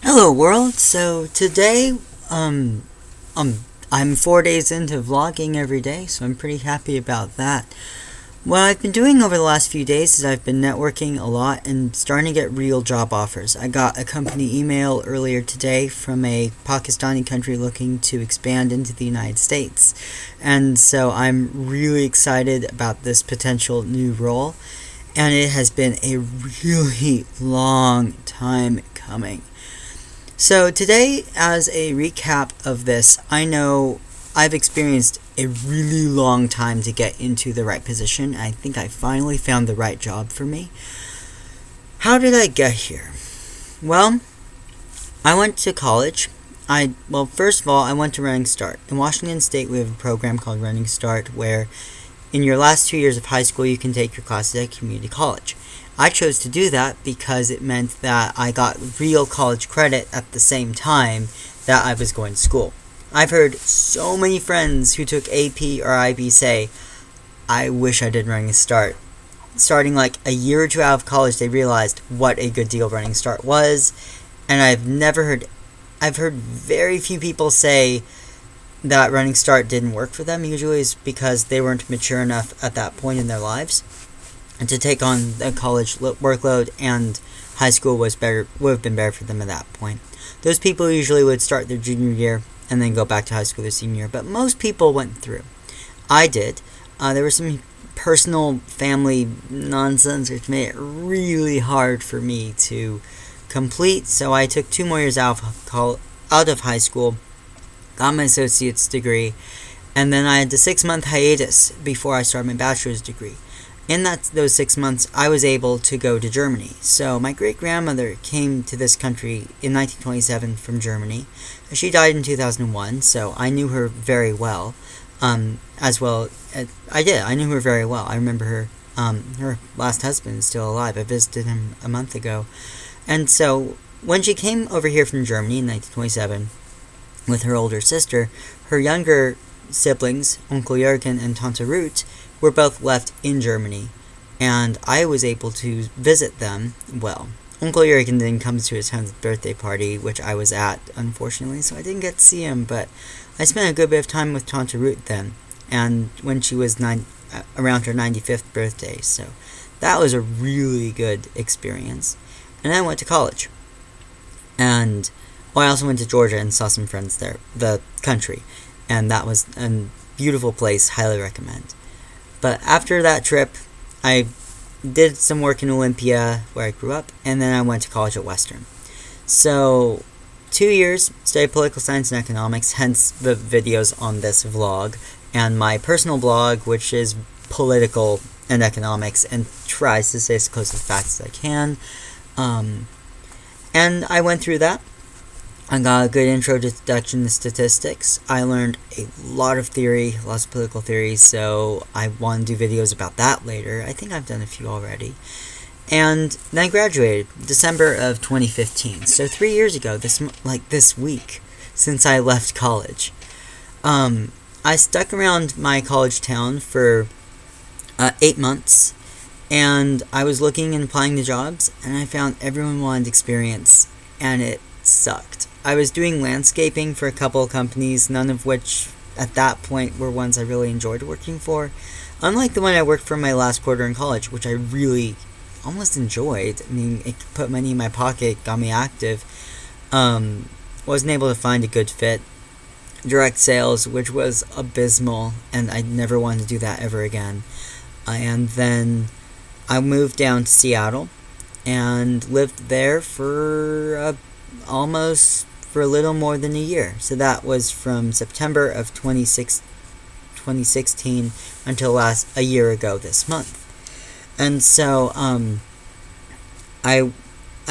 Hello world. So today, I'm 4 days into vlogging every day, so I'm pretty happy about that. What I've been doing over the last few days is I've been networking a lot and starting to get real job offers. I got a company email earlier today from a Pakistani country looking to expand into the United States. And so I'm really excited about this potential new role. And it has been a really long time coming. So today, as a recap of this, I know I've experienced a really long time to get into the right position. I think I finally found the right job for me. How did I get here? Well, I went to college. First of all, I went to Running Start. In Washington State, we have a program called Running Start where in your last 2 years of high school, you can take your classes at community college. I chose to do that because it meant that I got real college credit at the same time that I was going to school. I've heard so many friends who took AP or IB say, I wish I did Running Start. Starting like a year or two out of college, they realized what a good deal Running Start was, and I've heard very few people say that Running Start didn't work for them. Usually it's because they weren't mature enough at that point in their lives and to take on the college workload, and high school would have been better for them at that point. Those people usually would start their junior year and then go back to high school their senior year, but most people went through. I did. There was some personal family nonsense which made it really hard for me to complete, so I took 2 more years out of high school, got my associate's degree, and then I had the 6-month hiatus before I started my bachelor's degree. In those 6 months, I was able to go to Germany. So my great-grandmother came to this country in 1927 from Germany. She died in 2001, so I knew her very well. I knew her very well. I remember her. Her last husband is still alive. I visited him a month ago. And so when she came over here from Germany in 1927 with her older sister, her younger siblings, Uncle Jürgen and Tante Ruth, were both left in Germany, and I was able to visit them. Well, Uncle Jürgen didn't come to his 10th birthday party, which I was at, unfortunately, so I didn't get to see him, but I spent a good bit of time with Tante Ruth then, and when she was around her 95th birthday, so that was a really good experience. And then I went to college, and I also went to Georgia and saw some friends there, the country, and that was a beautiful place, highly recommend. But after that trip, I did some work in Olympia, where I grew up, and then I went to college at Western. So, 2 years, studied political science and economics, hence the videos on this vlog, and my personal blog, which is political and economics, and tries to stay as close to the facts as I can. And I went through that. I got a good introduction to statistics. I learned a lot of theory, lots of political theory, so I want to do videos about that later. I think I've done a few already. And then I graduated, December of 2015. So 3 years ago, this week, since I left college. I stuck around my college town for 8 months, and I was looking and applying to jobs, and I found everyone wanted experience, and it sucked. I was doing landscaping for a couple of companies, none of which at that point were ones I really enjoyed working for. Unlike the one I worked for my last quarter in college, which I really almost enjoyed. I mean, it put money in my pocket, got me active. Wasn't able to find a good fit. Direct sales, which was abysmal, and I never wanted to do that ever again. And then I moved down to Seattle and lived there for a little more than a year. So that was from September of 2016 until a year ago this month. And so I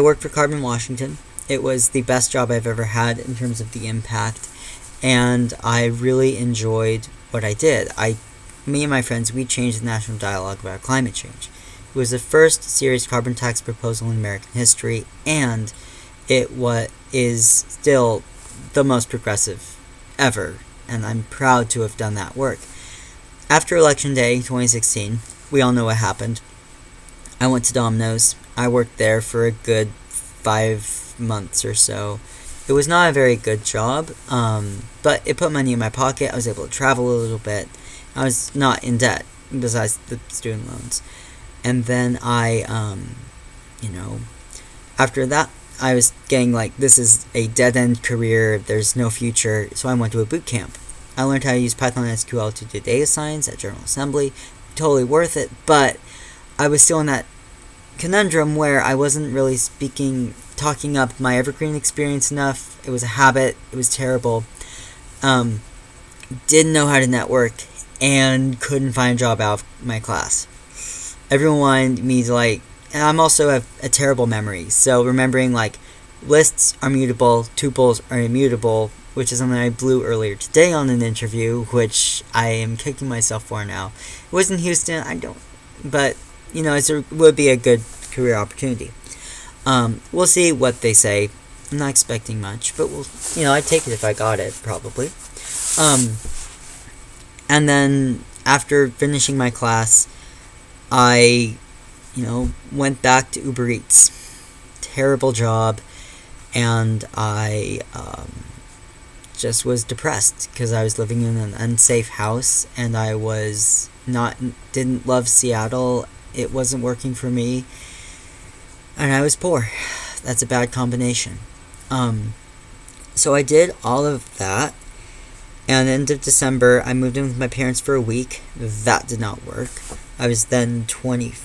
worked for Carbon Washington. It was the best job I've ever had in terms of the impact, and I really enjoyed what I did. Me and my friends, we changed the national dialogue about climate change. It was the first serious carbon tax proposal in American history, and it is still the most progressive ever, and I'm proud to have done that work. After Election Day 2016, we all know what happened. I went to Domino's. I worked there for a good 5 months or so. It was not a very good job, but it put money in my pocket. I was able to travel a little bit. I was not in debt, besides the student loans. And then after that, I was getting like, this is a dead-end career, there's no future, so I went to a boot camp. I learned how to use Python and SQL to do data science at General Assembly. Totally worth it, but I was still in that conundrum where I wasn't really talking up my Evergreen experience enough. It was a habit. It was terrible. Didn't know how to network and couldn't find a job out of my class. Everyone wanted me to and I'm also a terrible memory. So remembering lists are mutable, tuples are immutable, which is something I blew earlier today on an interview, which I am kicking myself for now. It was in Houston. But it would be a good career opportunity. We'll see what they say. I'm not expecting much, but I'd take it if I got it, probably. And then after finishing my class, I, went back to Uber Eats. Terrible job, and I just was depressed because I was living in an unsafe house, and I didn't love Seattle. It wasn't working for me, and I was poor. That's a bad combination. So I did all of that, and at the end of December, I moved in with my parents for a week. That did not work. I was then 25.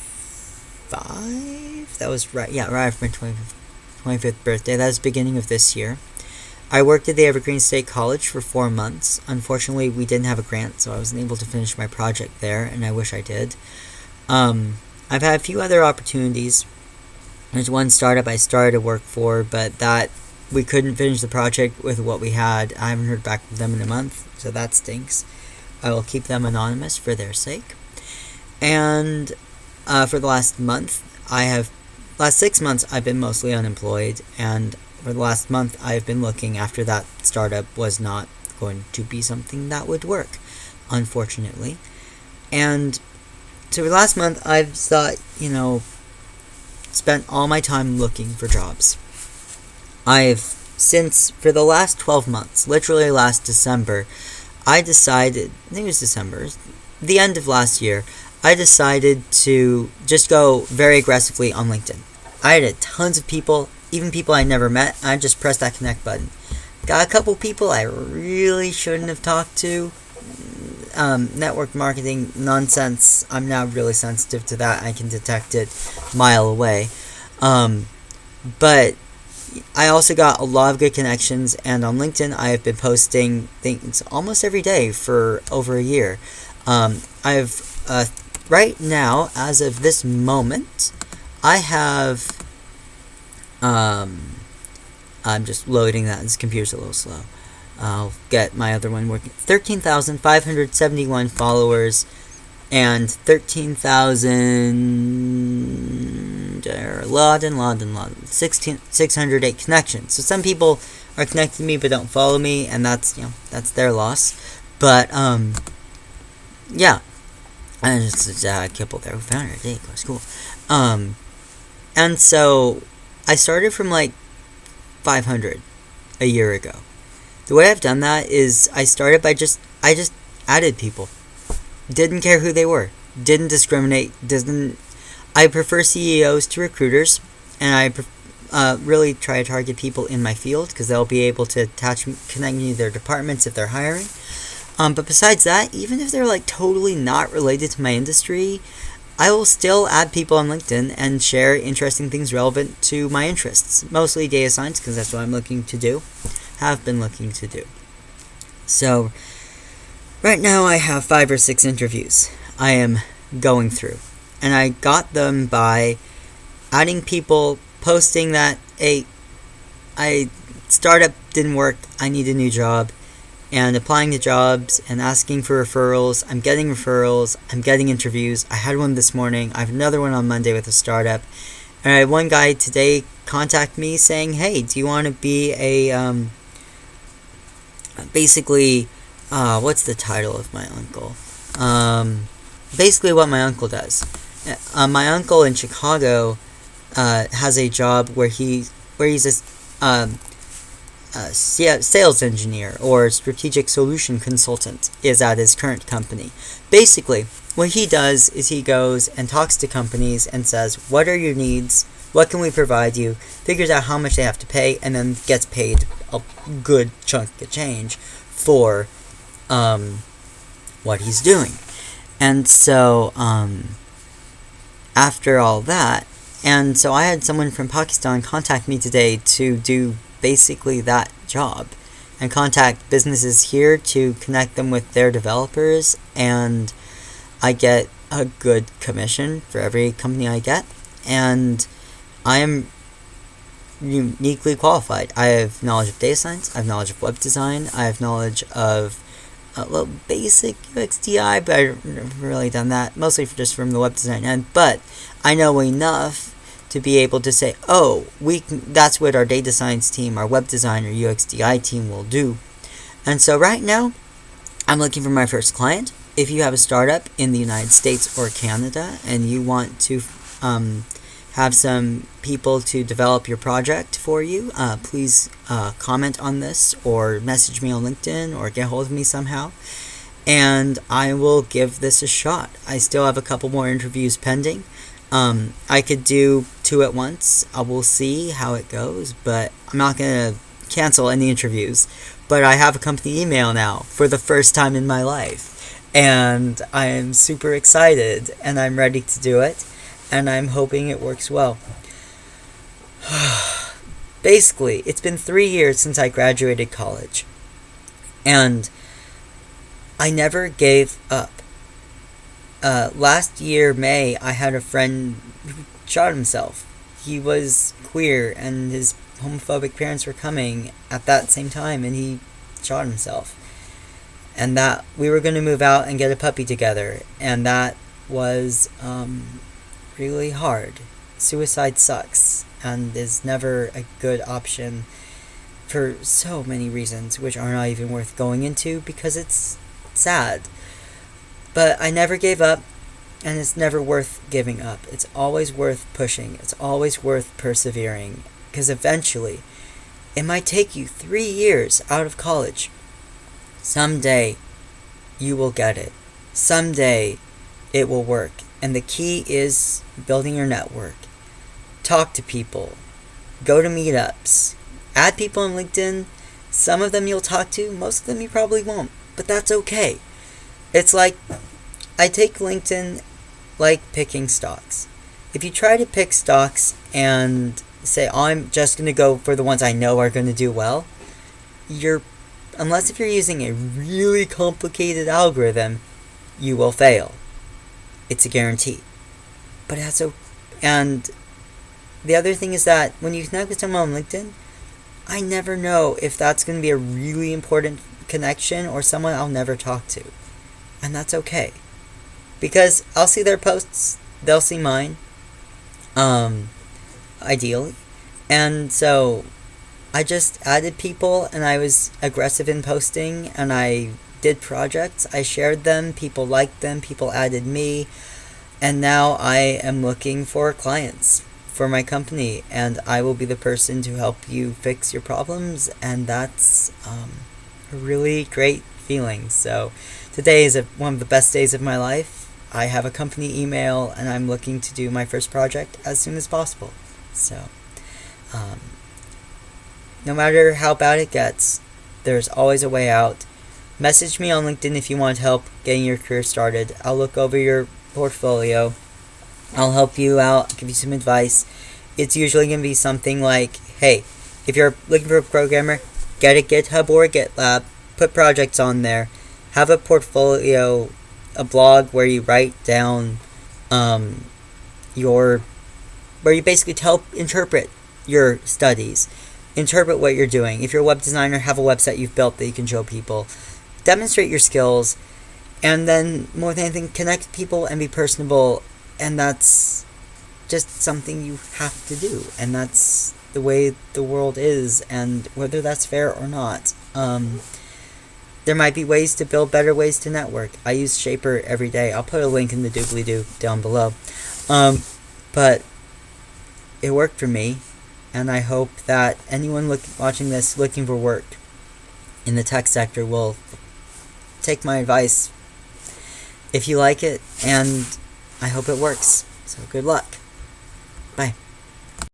That was right after my 25th birthday. That was the beginning of this year. I worked at the Evergreen State College for 4 months. Unfortunately, we didn't have a grant, so I wasn't able to finish my project there, and I wish I did. I've had a few other opportunities. There's one startup I started to work for, but that we couldn't finish the project with what we had. I haven't heard back from them in a month, so that stinks. I will keep them anonymous for their sake. And for the last 6 months, I've been mostly unemployed, and for the last month, I've been looking after that startup was not going to be something that would work, unfortunately. And so for the last month, I've thought, spent all my time looking for jobs. For the last 12 months, literally last December, I decided, I think it was December, the end of last year, I decided to just go very aggressively on LinkedIn. I had tons of people, even people I never met, and I just pressed that connect button. Got a couple people I really shouldn't have talked to. Network marketing nonsense. I'm now really sensitive to that. I can detect it a mile away. But I also got a lot of good connections, and on LinkedIn I have been posting things almost every day for over a year. Right now, as of this moment, I have I'm just loading that. This computer's a little slow. I'll get my other one working. 13,571 followers and 13,000 608 connections. So some people are connected to me but don't follow me, and that's their loss. But yeah. And just a couple there who found it ridiculous. Cool. And so I started from 500 a year ago. The way I've done that is I started by I just added people. Didn't care who they were. Didn't discriminate. I prefer CEOs to recruiters, and I really try to target people in my field because they'll be able to connect me to their departments if they're hiring. But besides that, even if they're totally not related to my industry, I will still add people on LinkedIn and share interesting things relevant to my interests. Mostly data science, because that's what I'm looking to do. Have been looking to do. So, right now I have 5 or 6 interviews I am going through. And I got them by adding people, posting that, startup didn't work, I need a new job, and applying to jobs and asking for referrals. I'm getting referrals. I'm getting interviews. I had one this morning. I have another one on Monday with a startup. And I had one guy today contact me saying, hey, do you want to be a, basically, what's the title of my uncle? Basically what my uncle does. My uncle in Chicago has a job where he where he's sales engineer or strategic solution consultant is at his current company. Basically, what he does is he goes and talks to companies and says, what are your needs? What can we provide you? Figures out how much they have to pay, and then gets paid a good chunk of change for what he's doing. And so, after all that, and so I had someone from Pakistan contact me today to do basically that job and contact businesses here to connect them with their developers, and I get a good commission for every company I get, and I am uniquely qualified. I have knowledge of data science, I have knowledge of web design, I have knowledge of basic UX/UI, but I've never really done that, mostly just from the web design end, but I know enough to be able to say, that's what our data science team, our web design, or UX/UI team will do. And so right now, I'm looking for my first client. If you have a startup in the United States or Canada and you want to have some people to develop your project for you, please comment on this or message me on LinkedIn or get hold of me somehow, and I will give this a shot. I still have a couple more interviews pending. I could do 2 at once. I will see how it goes, but I'm not going to cancel any interviews. But I have a company email now for the first time in my life, and I am super excited, and I'm ready to do it, and I'm hoping it works well. Basically, it's been 3 years since I graduated college, and I never gave up. Last year, May, I had a friend who shot himself. He was queer, and his homophobic parents were coming at that same time, and he shot himself. And that we were going to move out and get a puppy together, and that was really hard. Suicide sucks, and is never a good option for so many reasons, which are not even worth going into because it's sad. But I never gave up, and it's never worth giving up. It's always worth pushing. It's always worth persevering, because eventually, it might take you 3 years out of college. Someday, you will get it. Someday, it will work. And the key is building your network. Talk to people. Go to meetups. Add people on LinkedIn. Some of them you'll talk to. Most of them you probably won't. But that's okay. It's like, I take LinkedIn like picking stocks. If you try to pick stocks and say, I'm just going to go for the ones I know are going to do well, unless if you're using a really complicated algorithm, you will fail. It's a guarantee. But that's okay. And the other thing is that when you connect with someone on LinkedIn, I never know if that's going to be a really important connection or someone I'll never talk to. And that's okay. Because I'll see their posts, they'll see mine, ideally. And so I just added people, and I was aggressive in posting, and I did projects. I shared them, people liked them, people added me, and now I am looking for clients for my company, and I will be the person to help you fix your problems, and that's a really great feeling. So today is one of the best days of my life. I have a company email, and I'm looking to do my first project as soon as possible. So, no matter how bad it gets, there's always a way out. Message me on LinkedIn if you want help getting your career started. I'll look over your portfolio. I'll help you out, give you some advice. It's usually going to be something like, hey, if you're looking for a programmer, get a GitHub or a GitLab, put projects on there, have a portfolio, a blog where you write down where you basically interpret your studies, interpret what you're doing. If you're a web designer, have a website you've built that you can show people. Demonstrate your skills, and then more than anything, connect with people and be personable, and that's just something you have to do, and that's the way the world is, and whether that's fair or not. There might be ways to build better ways to network. I use Shaper every day. I'll put a link in the doobly-doo down below. But it worked for me, and I hope that anyone watching this looking for work in the tech sector will take my advice if you like it, and I hope it works. So good luck. Bye.